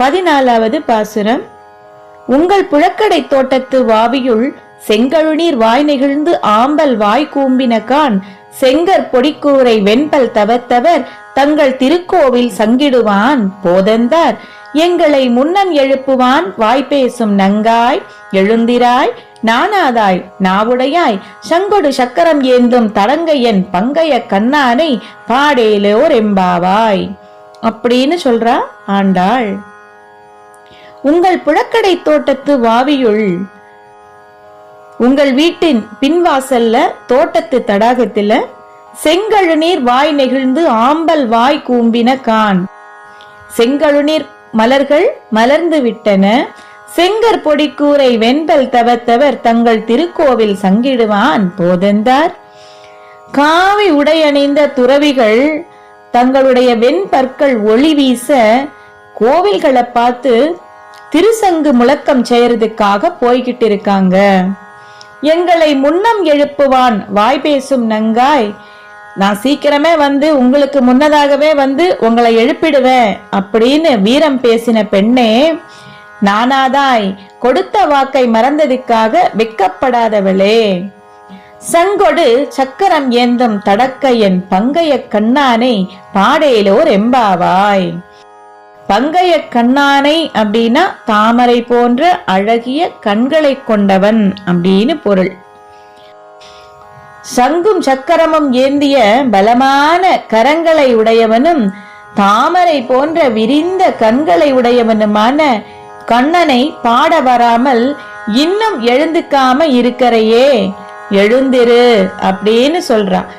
14வது பாசுரம். உங்கள் புழக்கடை தோட்டத்து வாவியுள் செங்கழுநீர் வாய் நெகிழ்ந்து ஆம்பல் வாய் கூம்பினகான் செங்கற் பொடிக்கூரை வெண்பல் தவத்தவர் தங்கள் திருக்கோவில் சங்கிடுவான் போதந்தார் எங்களை முன்னம் எழுப்புவான் வாய்ப்பேசும் நங்காய் எழுந்திராய் நானாதாய் நாவுடையாய் சங்கொடு சக்கரம் ஏந்தும் தடங்கையன் பங்கைய கண்ணானை பாடேலோர் எம்பாவாய் அப்படின்னு சொல்றா ஆண்டாள். உங்கள் புழக்கடை தோட்டத்து வாவியுள், உங்கள் வீட்டின் பின்வாசல்ல தோட்டத்து தடாகத்துல செங்கழுநீர் வாய் நெகிழ்ந்து ஆம்பல் வாய் கூம்பின கான், செங்கழுநீர் மலர்கள் மலர்ந்து விட்டன, செங்கற் பொடிக்கூரை வெண்பல் தவத்தவர் தங்கள் திருக்கோவில் சங்கிடுவான் போதந்தார். காவி உடையணிந்த துறவிகள் தங்களுடைய வெண்பற்கள் ஒளி வீச கோவில்களை பார்த்து திருசங்கு முழக்கம் செய்யறதுக்காக போய்கிட்டு இருக்காங்க. எங்களை முன்னம் எழுப்புவான் வாய் பேசும் நங்காய், நான் சீக்கிரமே வந்து உங்களுக்கு முன்னதாகவே வந்து உங்களை எழுப்பிடுவேன் அப்படின்னு வீரம் பேசின பெண்ணே, நானாதாய் கொடுத்த வாக்கை மறந்ததுக்காக வெக்கப்படாதவளே, சங்கொடு சக்கரம் ஏந்தும் தடக்கையன் பங்கைய கண்ணானை பாடேலோர் எம்பாவாய். பங்கைய கண்ணானை அப்படின்னா தாமரை போன்ற அழகிய கண்களை கொண்டவன் அப்படின்னு பொருள். சங்கும் சக்கரமும் ஏந்திய பலமான கரங்களை உடையவனும் தாமரை போன்ற விரிந்த கண்களை உடையவனுமான கண்ணனை பாட வராமல் இன்னும் எழுந்துக்காம இருக்கிறையே, எழுந்திரு அப்படின்னு சொல்றான்.